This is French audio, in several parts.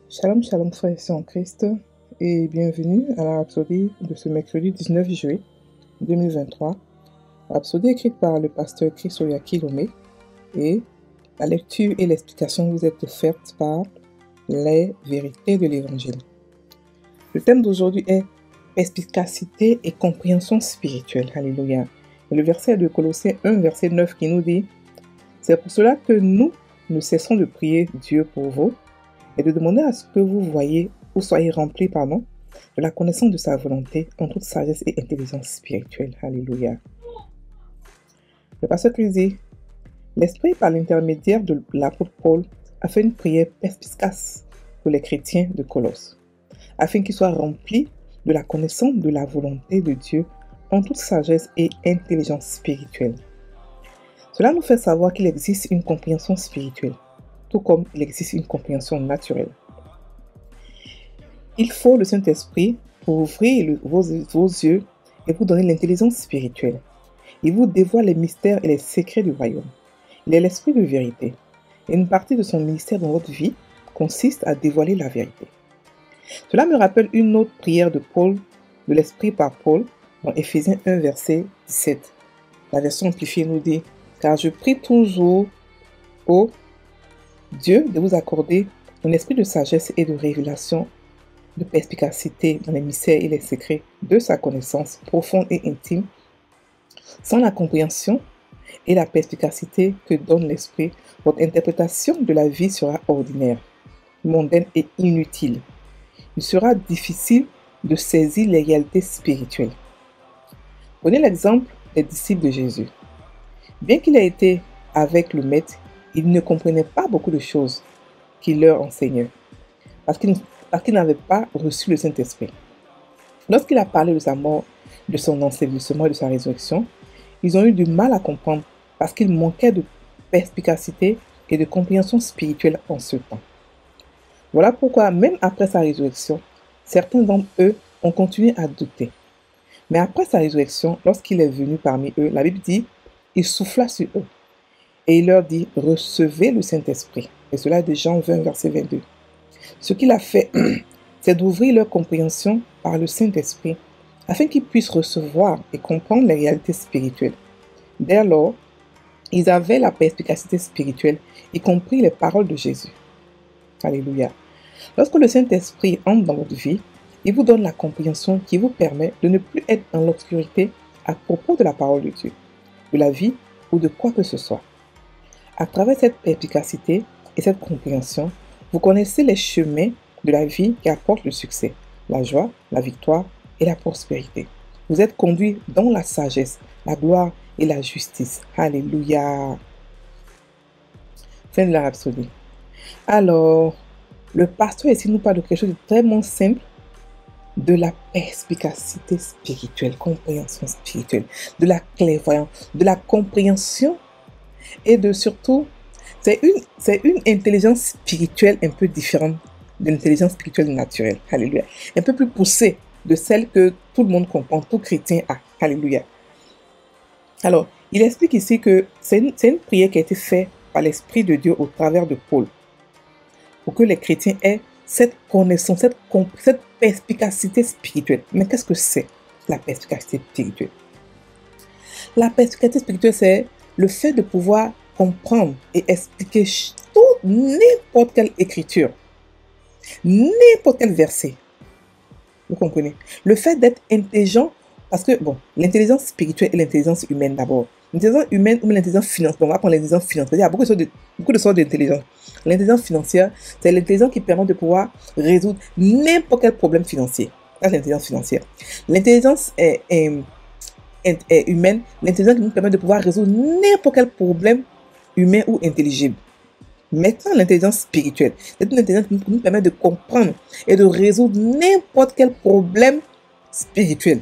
Shalom, shalom, frères et sœurs en Christ, et bienvenue à la rhapsodie de ce mercredi 19 juillet 2023. Rhapsodie écrite par le pasteur Christoya Kilomé, et la lecture et l'explication vous est offerte par les vérités de l'Évangile. Le thème d'aujourd'hui est perspicacité et compréhension spirituelle. Alléluia. Et le verset de Colossiens 1, verset 9 qui nous dit « C'est pour cela que nous cessons de prier Dieu pour vous, et de demander à ce que vous voyez ou soyez remplis de la connaissance de sa volonté en toute sagesse et intelligence spirituelle. » Alléluia. Le pasteur Christ dit, l'Esprit, par l'intermédiaire de l'apôtre Paul, a fait une prière perspicace pour les chrétiens de Colosse, afin qu'ils soient remplis de la connaissance de la volonté de Dieu en toute sagesse et intelligence spirituelle. Cela nous fait savoir qu'il existe une compréhension spirituelle, tout comme il existe une compréhension naturelle. Il faut le Saint-Esprit pour ouvrir vos yeux et vous donner l'intelligence spirituelle. Il vous dévoile les mystères et les secrets du royaume. Il est l'Esprit de vérité. Et une partie de son ministère dans votre vie consiste à dévoiler la vérité. Cela me rappelle une autre prière de Paul, de l'Esprit par Paul, dans Éphésiens 1, verset 17. La version amplifiée nous dit « Car je prie toujours au Dieu de vous accorder un esprit de sagesse et de révélation, de perspicacité dans les mystères et les secrets de sa connaissance profonde et intime. Sans la compréhension et la perspicacité que donne l'esprit, votre interprétation de la vie sera ordinaire, mondaine et inutile. Il sera difficile de saisir les réalités spirituelles. Prenez l'exemple des disciples de Jésus. Bien qu'il ait été avec le Maître, ils ne comprenaient pas beaucoup de choses qu'il leur enseignait, parce qu'ils n'avaient pas reçu le Saint-Esprit. Lorsqu'il a parlé de sa mort, de son ensevelissement et de sa résurrection, ils ont eu du mal à comprendre parce qu'ils manquaient de perspicacité et de compréhension spirituelle en ce temps. Voilà pourquoi, même après sa résurrection, certains d'entre eux ont continué à douter. Mais après sa résurrection, lorsqu'il est venu parmi eux, la Bible dit, il souffla sur eux. Et il leur dit, recevez le Saint-Esprit. Et cela est de Jean 20, verset 22. Ce qu'il a fait, c'est d'ouvrir leur compréhension par le Saint-Esprit, afin qu'ils puissent recevoir et comprendre les réalités spirituelles. Dès lors, ils avaient la perspicacité spirituelle et compris les paroles de Jésus. Alléluia. Lorsque le Saint-Esprit entre dans votre vie, il vous donne la compréhension qui vous permet de ne plus être dans l'obscurité à propos de la parole de Dieu, de la vie ou de quoi que ce soit. À travers cette perspicacité et cette compréhension, vous connaissez les chemins de la vie qui apportent le succès, la joie, la victoire et la prospérité. Vous êtes conduits dans la sagesse, la gloire et la justice. Alléluia. Fin de la rhapsodie. Alors, le pasteur ici nous parle de quelque chose de tellement simple, de la perspicacité spirituelle, compréhension spirituelle, de la clairvoyance, de la compréhension et de surtout, c'est une intelligence spirituelle un peu différente de l'intelligence spirituelle naturelle. Alléluia. Un peu plus poussée de celle que tout le monde comprend, tout chrétien a. Alléluia. Alors, il explique ici que c'est une prière qui a été faite par l'Esprit de Dieu au travers de Paul, pour que les chrétiens aient cette connaissance, cette perspicacité spirituelle. Mais qu'est-ce que c'est la perspicacité spirituelle? La perspicacité spirituelle, c'est le fait de pouvoir comprendre et expliquer n'importe quelle écriture, n'importe quel verset. Vous comprenez? Le fait d'être intelligent, parce que, bon, l'intelligence spirituelle et l'intelligence humaine d'abord. L'intelligence humaine ou l'intelligence financière, on va prendre l'intelligence financière. Il y a beaucoup de sortes d'intelligence. L'intelligence financière, c'est l'intelligence qui permet de pouvoir résoudre n'importe quel problème financier. Ça, c'est l'intelligence financière. L'intelligence humaine, l'intelligence qui nous permet de pouvoir résoudre n'importe quel problème humain ou intelligible. Maintenant, l'intelligence spirituelle, c'est une intelligence qui nous permet de comprendre et de résoudre n'importe quel problème spirituel.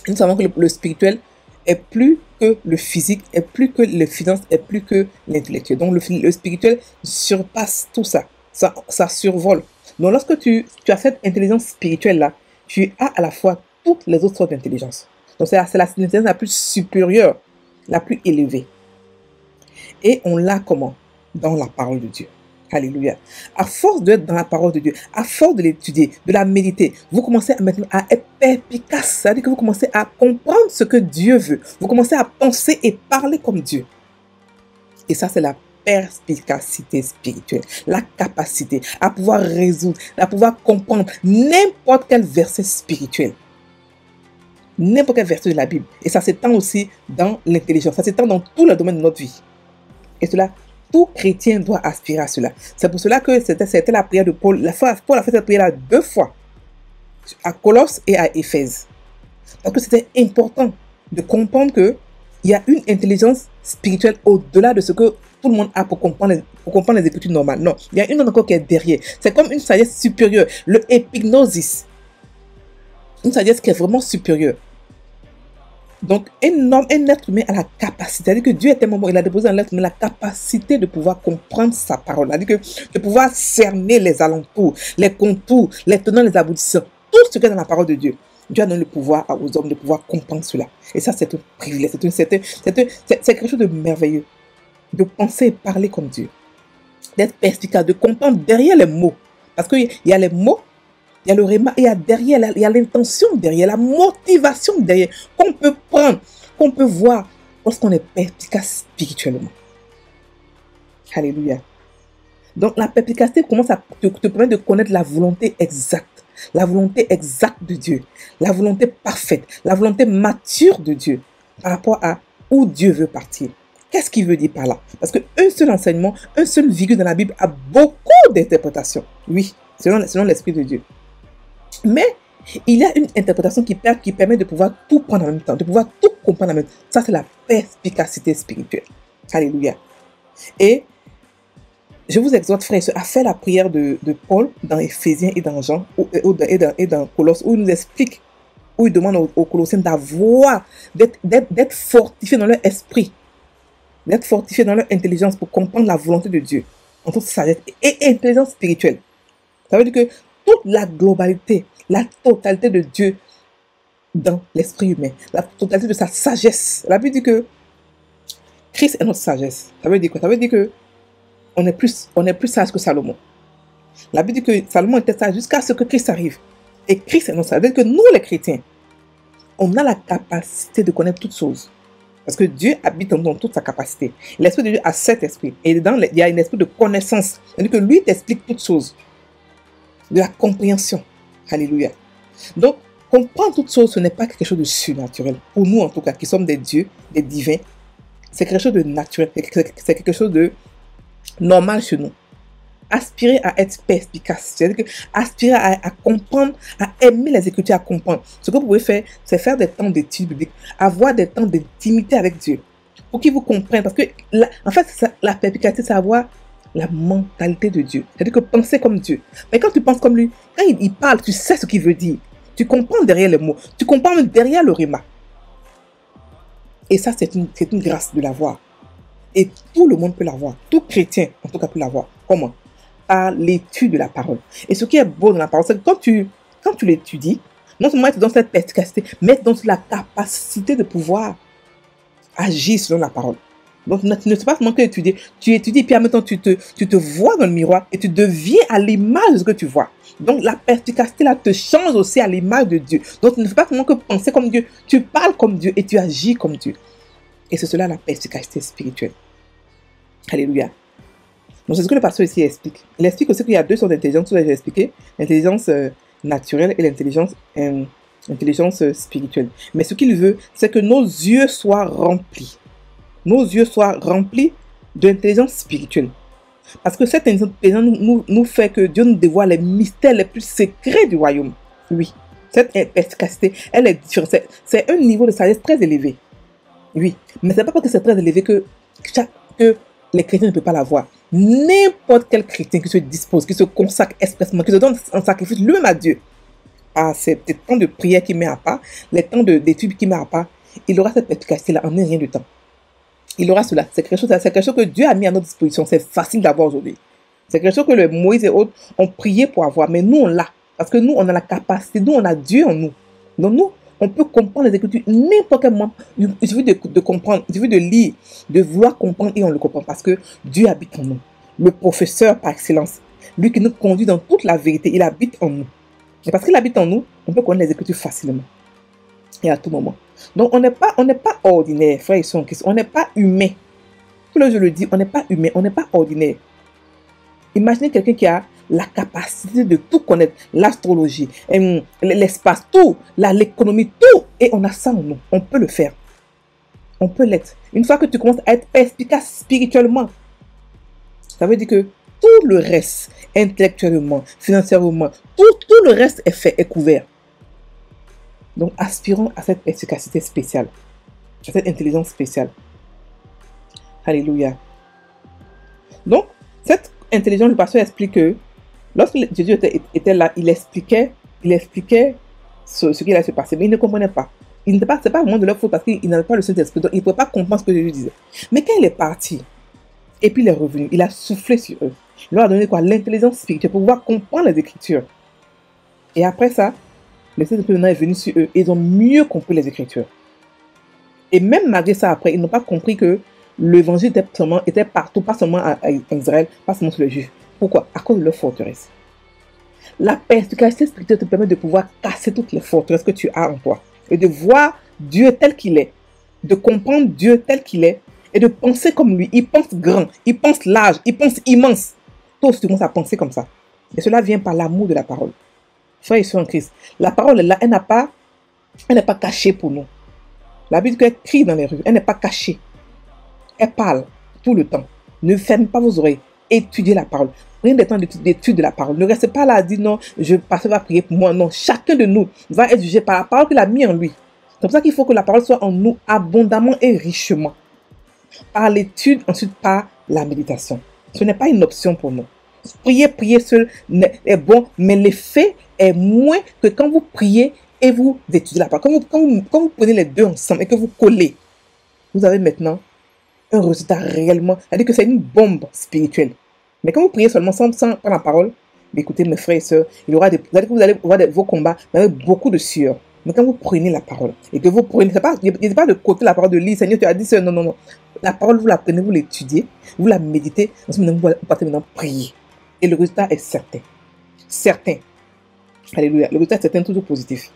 Nous savons que le spirituel est plus que le physique, est plus que les finances, est plus que l'intellectuel. Donc, le spirituel surpasse tout ça. Ça survole. Donc, lorsque tu as cette intelligence spirituelle-là, tu as à la fois toutes les autres sortes d'intelligence. Donc, c'est l'intelligence la plus supérieure, la plus élevée. Et on l'a comment? Dans la parole de Dieu. Alléluia. À force d'être dans la parole de Dieu, à force de l'étudier, de la méditer, vous commencez maintenant à être perspicace. C'est-à-dire que vous commencez à comprendre ce que Dieu veut. Vous commencez à penser et parler comme Dieu. Et ça, c'est la perspicacité spirituelle. La capacité à pouvoir résoudre, à pouvoir comprendre n'importe quel verset spirituel. N'importe quel verset de la Bible. Et ça s'étend aussi dans l'intelligence. Ça s'étend dans tous les domaines de notre vie. Et cela, tout chrétien doit aspirer à cela. C'est pour cela que c'était la prière de Paul. Paul a fait cette prière-là 2 fois. À Colosse et à Éphèse. Parce que c'était important de comprendre qu'il y a une intelligence spirituelle au-delà de ce que tout le monde a pour comprendre les écritures normales. Non, il y a une autre encore qui est derrière. C'est comme une sagesse supérieure. Le épignosis. Une sagesse qui est vraiment supérieure. Donc, un être humain a la capacité, c'est-à-dire que Dieu est tellement bon, il a déposé en l'être humain la capacité de pouvoir comprendre sa parole, c'est-à-dire que de pouvoir cerner les alentours, les contours, les tenants, les aboutissants, tout ce qui est dans la parole de Dieu. Dieu a donné le pouvoir aux hommes de pouvoir comprendre cela. Et ça, c'est un privilège, c'est quelque chose de merveilleux, de penser et parler comme Dieu, d'être perspicace, de comprendre derrière les mots. Parce qu'il y a les mots, il y a le réma, il y a derrière, il y a l'intention derrière, la motivation derrière, qu'on peut prendre, qu'on peut voir lorsqu'on est perspicace spirituellement. Alléluia. Donc la perspicacité commence à te permettre de connaître la volonté exacte de Dieu, la volonté parfaite, la volonté mature de Dieu par rapport à où Dieu veut partir. Qu'est-ce qu'il veut dire par là? Parce qu'un seul enseignement, un seul virgule dans la Bible a beaucoup d'interprétations. Oui, selon l'Esprit de Dieu. Mais il y a une interprétation qui permet de pouvoir tout prendre en même temps, de pouvoir tout comprendre en même temps. Ça, c'est la perspicacité spirituelle. Alléluia. Et je vous exhorte, frères et sœurs, à faire la prière de Paul dans Éphésiens et dans Jean et dans Colosse, où il nous explique, où il demande aux Colossiens d'avoir, d'être fortifiés dans leur esprit, d'être fortifiés dans leur intelligence pour comprendre la volonté de Dieu en toute sagesse et intelligence spirituelle. Ça veut dire que toute la globalité, la totalité de Dieu dans l'esprit humain, la totalité de sa sagesse. La Bible dit que Christ est notre sagesse. Ça veut dire quoi? Ça veut dire que on est plus sage que Salomon. La Bible dit que Salomon était sage jusqu'à ce que Christ arrive. Et Christ est notre sagesse. Ça veut dire que nous, les chrétiens, on a la capacité de connaître toutes choses. Parce que Dieu habite en nous dans toute sa capacité. L'Esprit de Dieu a 7 esprits. Et dedans, il y a un esprit de connaissance. C'est-à-dire que lui t'explique toutes choses. De la compréhension. Alléluia. Donc, comprendre toutes choses, ce n'est pas quelque chose de surnaturel. Pour nous, en tout cas, qui sommes des dieux, des divins, c'est quelque chose de naturel. C'est quelque chose de normal chez nous. Aspirer à être perspicace. C'est-à-dire que aspirer à comprendre, à aimer les Écritures, à comprendre. Ce que vous pouvez faire, c'est faire des temps d'études bibliques, avoir des temps d'intimité avec Dieu. Pour qu'il vous comprenne. Parce que, en fait, la perspicacité, c'est avoir la mentalité de Dieu. C'est-à-dire que penser comme Dieu. Mais quand tu penses comme lui, quand il parle, tu sais ce qu'il veut dire. Tu comprends derrière les mots. Tu comprends même derrière le rhéma. Et ça, c'est une grâce de l'avoir. Et tout le monde peut l'avoir. Tout chrétien, en tout cas, peut l'avoir. Comment? Par l'étude de la parole. Et ce qui est beau dans la parole, c'est que quand tu l'étudies, non seulement tu es dans cette perspicacité, mais dans la capacité de pouvoir agir selon la parole. Donc, tu ne sais pas seulement que étudier. Tu étudies, puis en même temps, tu te vois dans le miroir et tu deviens à l'image de ce que tu vois. Donc, la perspicacité là te change aussi à l'image de Dieu. Donc, tu ne fais pas seulement que penser comme Dieu. Tu parles comme Dieu et tu agis comme Dieu. Et c'est cela la perspicacité spirituelle. Alléluia. Donc, c'est ce que le pasteur ici explique. Il explique aussi qu'il y a 2 sortes d'intelligence, tout ça j'ai expliqué. L'intelligence naturelle et l'intelligence spirituelle. Mais ce qu'il veut, c'est que nos yeux soient remplis. Nos yeux soient remplis de l'intelligence spirituelle. Parce que cette intelligence nous fait que Dieu nous dévoile les mystères les plus secrets du royaume. Oui, cette perspicacité, elle est différente. C'est un niveau de sagesse très élevé. Oui, mais ce n'est pas parce que c'est très élevé que les chrétiens ne peuvent pas l'avoir. N'importe quel chrétien qui se dispose, qui se consacre expressement, qui se donne en sacrifice lui-même à Dieu, à ces temps de prière qu'il met à part, les temps d'études qu'il met à part, il aura cette perspicacité-là en un rien de temps. Il aura cela. C'est quelque chose que Dieu a mis à notre disposition. C'est facile d'avoir aujourd'hui. C'est quelque chose que le Moïse et autres ont prié pour avoir. Mais nous, on l'a. Parce que nous, on a la capacité. Nous, on a Dieu en nous. Donc nous, on peut comprendre les Écritures n'importe quel moment. Il suffit de comprendre, il suffit de lire, de vouloir comprendre et on le comprend. Parce que Dieu habite en nous. le professeur par excellence, lui qui nous conduit dans toute la vérité, il habite en nous. Et parce qu'il habite en nous, on peut connaître les Écritures facilement et à tout moment. Donc, on n'est pas ordinaire, frères et sœurs en Christ. On n'est pas humain. Tout le je le dis, on n'est pas humain, on n'est pas ordinaire. Imaginez quelqu'un qui a la capacité de tout connaître, l'astrologie, l'espace, tout, l'économie, tout. Et on a ça en nous. On peut le faire. On peut l'être. Une fois que tu commences à être efficace spirituellement, ça veut dire que tout le reste, intellectuellement, financièrement, tout le reste est fait, est couvert. Donc, aspirons à cette efficacité spéciale, à cette intelligence spéciale. Alléluia. Donc, cette intelligence, le pasteur explique que lorsque Jésus était là, il expliquait ce qui allait se passer, mais il ne comprenait pas. C'est pas vraiment de leur faute parce qu'il n'avait pas le Saint-Esprit, donc il ne pouvait pas comprendre ce que Jésus disait. Mais quand il est parti, et puis il est revenu, il a soufflé sur eux. Il leur a donné quoi? L'intelligence spirituelle pour pouvoir comprendre les Écritures. Et après ça, le Saint-Esprit est venu sur eux et ils ont mieux compris les Écritures. Et même malgré ça, après, ils n'ont pas compris que l'évangile était partout, pas seulement en Israël, pas seulement sur les Juifs. Pourquoi? À cause de leur forteresse. La perspicacité spirituelle te permet de pouvoir casser toutes les forteresses que tu as en toi et de voir Dieu tel qu'il est, de comprendre Dieu tel qu'il est et de penser comme lui. Il pense grand, il pense large, il pense immense. Toi aussi, tu commences à penser comme ça. Et cela vient par l'amour de la parole. Frères et sœurs en Christ, la parole est là, elle n'est pas cachée pour nous. La Bible qu'elle crie dans les rues, elle n'est pas cachée. Elle parle tout le temps. Ne fermez pas vos oreilles. Étudiez la parole. Prenez des temps d'étude de la parole. Ne restez pas là à dire non, je passerai à prier pour moi. Non, chacun de nous va être jugé par la parole qu'il a mis en lui. C'est pour ça qu'il faut que la parole soit en nous abondamment et richement. Par l'étude, ensuite par la méditation. Ce n'est pas une option pour nous. Prier seul est bon, mais l'effet est moins que quand vous priez et vous étudiez la parole. Quand vous prenez les deux ensemble et que vous collez, vous avez maintenant un résultat réellement. C'est-à-dire que c'est une bombe spirituelle. Mais quand vous priez seulement sans la parole, écoutez mes frères et sœurs, vous allez avoir vos combats avec beaucoup de sueur. Mais quand vous prenez la parole et que vous prenez, il n'est pas de côté la parole de lire, Seigneur, tu as dit ça, non, non, non. La parole, vous la prenez, vous l'étudiez, vous la méditez, ensuite vous partez maintenant prier. Et le résultat est certain. Certain. Alléluia. Le résultat est certain, toujours positif.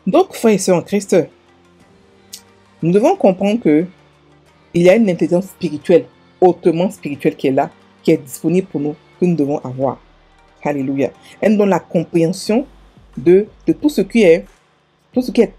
Donc, frères et sœurs en Christ, nous devons comprendre que il y a une intelligence spirituelle, hautement spirituelle qui est là, qui est disponible pour nous, que nous devons avoir. Alléluia. Elle nous donne la compréhension de tout ce qui est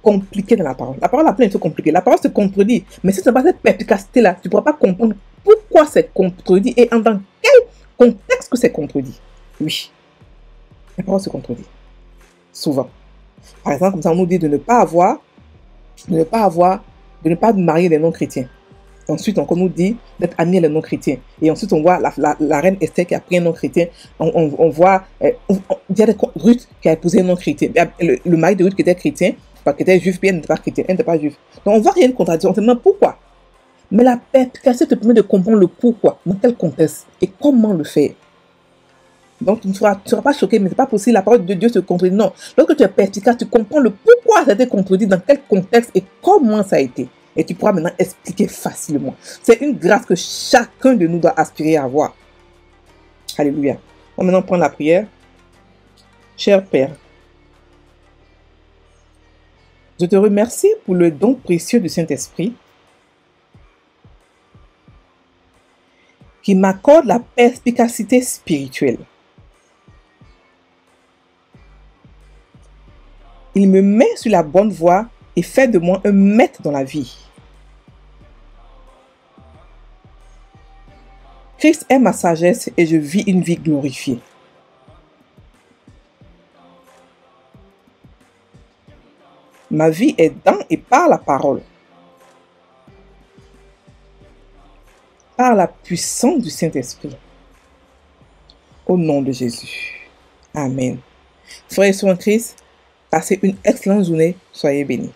compliqué dans la parole. La parole a plein de choses compliquées. La parole se contredit. Mais si ce n'est pas cette perspicacité-là, tu ne pourras pas comprendre pourquoi c'est contredit et dans quel contexte que c'est contredit. Oui. La parole se contredit. Souvent. Par exemple, comme ça, on nous dit de ne pas marier des non-chrétiens. Ensuite, on nous dit d'être amis les non-chrétiens. Et ensuite, on voit la reine Esther qui a pris un non-chrétien. On voit, il y a Ruth qui a épousé un non-chrétien. Le mari de Ruth qui était chrétien, qui était juif, puis elle n'était pas chrétien, elle n'était pas juif. Donc, on voit qu'il y a une contradiction. On se demande pourquoi. Mais la perspicacité te permet de comprendre le pourquoi, dans quel contexte et comment le faire. Donc, tu ne seras pas choqué, mais ce n'est pas possible. La parole de Dieu se contredit. Non. Lorsque tu es perspicace, tu comprends le pourquoi ça a été contredit, dans quel contexte et comment ça a été. Et tu pourras maintenant expliquer facilement. C'est une grâce que chacun de nous doit aspirer à avoir. Alléluia. On va maintenant prendre la prière. Cher Père, je te remercie pour le don précieux du Saint-Esprit qui m'accorde la perspicacité spirituelle. Il me met sur la bonne voie et fait de moi un maître dans la vie. Christ est ma sagesse et je vis une vie glorifiée. Ma vie est dans et par la parole. Par la puissance du Saint-Esprit. Au nom de Jésus. Amen. Frères et sœurs en Christ, passez une excellente journée. Soyez bénis.